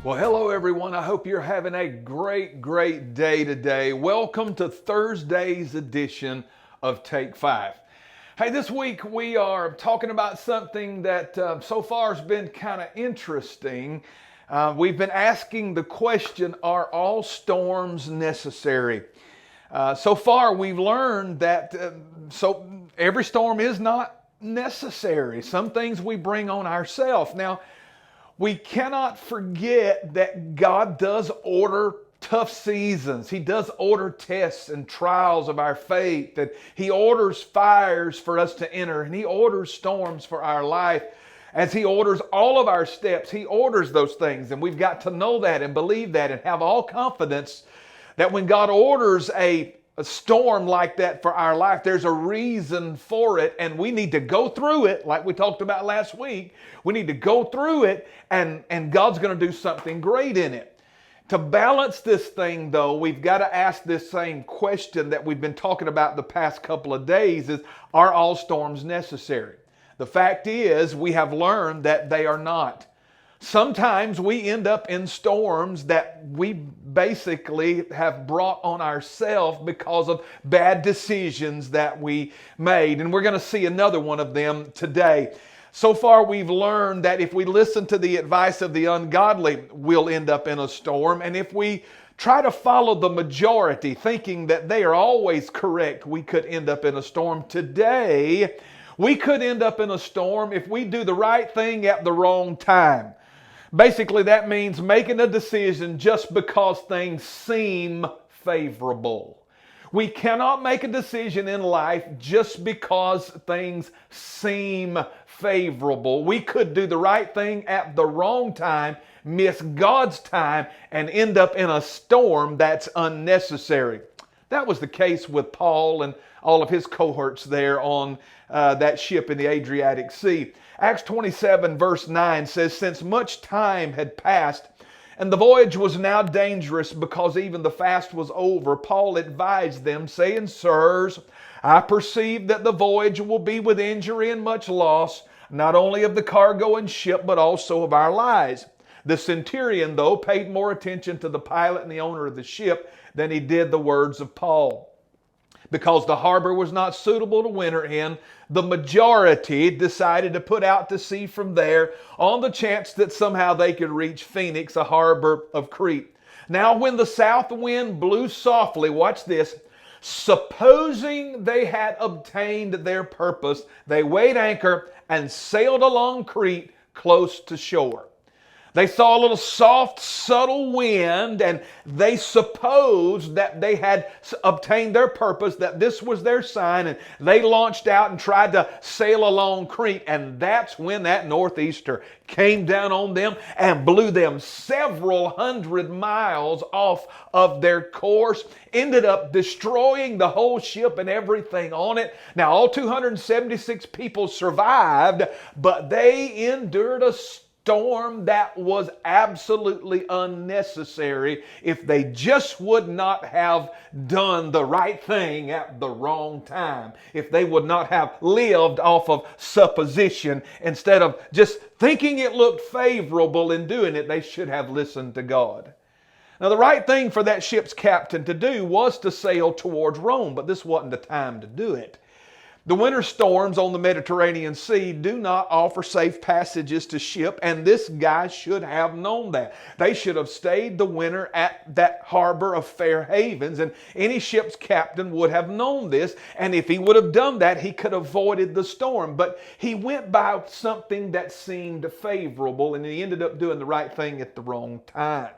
Well, hello everyone. I hope you're having a great day today. Welcome to Thursday's edition of Take 5. Hey, this week we are talking about something that so far has been kind of interesting. We've been asking the question, are all storms necessary? So far we've learned that every storm is not necessary. Some things we bring on ourselves. Now, we cannot forget that God does order tough seasons. He does order tests and trials of our faith. That He orders fires for us to enter, and He orders storms for our life. As He orders all of our steps, He orders those things. And we've got to know that and believe that and have all confidence that when God orders a storm like that for our life, there's a reason for it, and we need to go through it like we talked about last week. We need to go through it, and God's going to do something great in it. To balance this thing, though, we've got to ask this same question that we've been talking about the past couple of days is, are all storms necessary? The fact is, we have learned that they are not. Sometimes we end up in storms that we basically have brought on ourselves because of bad decisions that we made. And we're going to see another one of them today. So far, we've learned that if we listen to the advice of the ungodly, we'll end up in a storm. And if we try to follow the majority, thinking that they are always correct, we could end up in a storm. Today, we could end up in a storm if we do the right thing at the wrong time. Basically, that means making a decision just because things seem favorable. We cannot make a decision in life just because things seem favorable. We could do the right thing at the wrong time, miss God's time, and end up in a storm that's unnecessary. That was the case with Paul and all of his cohorts there on that ship in the Adriatic Sea. Acts 27 verse 9 says, since much time had passed and the voyage was now dangerous because even the fast was over, Paul advised them, saying, sirs, I perceive that the voyage will be with injury and much loss, not only of the cargo and ship, but also of our lives. The centurion, though, paid more attention to the pilot and the owner of the ship than he did the words of Paul. Because the harbor was not suitable to winter in, the majority decided to put out to sea from there on the chance that somehow they could reach Phoenix, a harbor of Crete. Now when the south wind blew softly, watch this, supposing they had obtained their purpose, they weighed anchor and sailed along Crete close to shore. They saw a little soft, subtle wind, and they supposed that they had obtained their purpose, that this was their sign, and they launched out and tried to sail along Crete, and that's when that northeaster came down on them and blew them several hundred miles off of their course, ended up destroying the whole ship and everything on it. Now, all 276 people survived, but they endured a storm that was absolutely unnecessary if they just would not have done the right thing at the wrong time. If they would not have lived off of supposition instead of just thinking it looked favorable in doing it, they should have listened to God. Now, the right thing for that ship's captain to do was to sail towards Rome, but this wasn't the time to do it. The winter storms on the Mediterranean Sea do not offer safe passages to ship, and this guy should have known that. They should have stayed the winter at that harbor of Fair Havens, and any ship's captain would have known this, and if he would have done that, he could have avoided the storm. But he went by something that seemed favorable, and he ended up doing the right thing at the wrong time.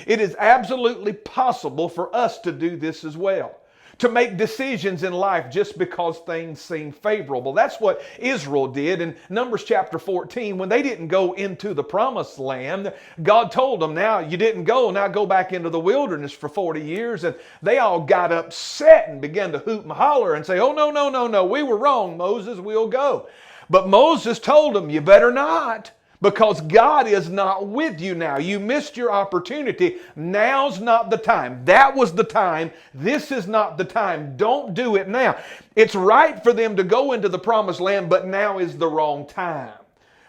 It is absolutely possible for us to do this as well, to make decisions in life just because things seem favorable. That's what Israel did in Numbers chapter 14. When they didn't go into the promised land, God told them, now you didn't go, now go back into the wilderness for 40 years. And they all got upset and began to hoot and holler and say, oh, no, we were wrong, Moses, we'll go. But Moses told them, you better not. Because God is not with you now. You missed your opportunity. Now's not the time. That was the time. This is not the time. Don't do it now. It's right for them to go into the promised land, but now is the wrong time.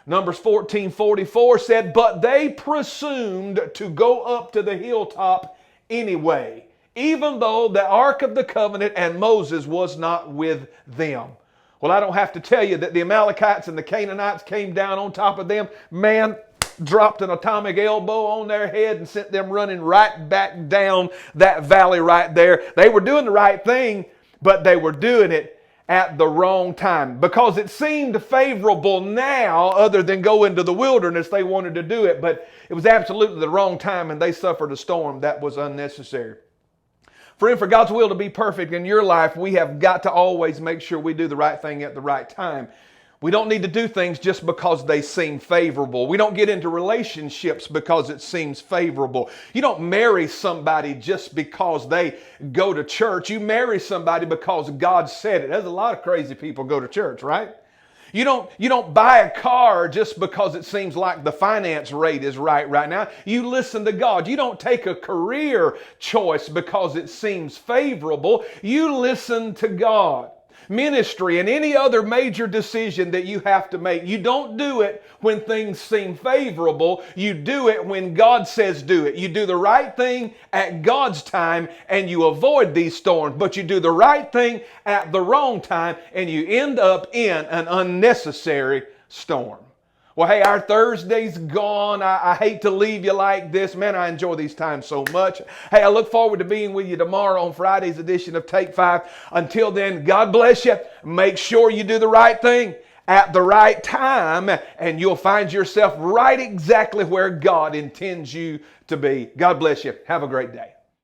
Numbers 14:44 said, but they presumed to go up to the hilltop anyway, even though the Ark of the Covenant and Moses was not with them. Well, I don't have to tell you that the Amalekites and the Canaanites came down on top of them. Man, dropped an atomic elbow on their head and sent them running right back down that valley right there. They were doing the right thing, but they were doing it at the wrong time. Because it seemed favorable now, other than go into the wilderness, they wanted to do it, but it was absolutely the wrong time, and they suffered a storm that was unnecessary. Friend, for God's will to be perfect in your life, we have got to always make sure we do the right thing at the right time. We don't need to do things just because they seem favorable. We don't get into relationships because it seems favorable. You don't marry somebody just because they go to church. You marry somebody because God said it. There's a lot of crazy people go to church, right? You don't buy a car just because it seems like the finance rate is right now. You listen to God. You don't take a career choice because it seems favorable. You listen to God. Ministry and any other major decision that you have to make, you don't do it when things seem favorable. You do it when God says do it. You do the right thing at God's time and you avoid these storms, but you do the right thing at the wrong time and you end up in an unnecessary storm. Well, hey, our Thursday's gone. I hate to leave you like this. Man, I enjoy these times so much. Hey, I look forward to being with you tomorrow on Friday's edition of Take 5. Until then, God bless you. Make sure you do the right thing at the right time, and you'll find yourself right exactly where God intends you to be. God bless you. Have a great day.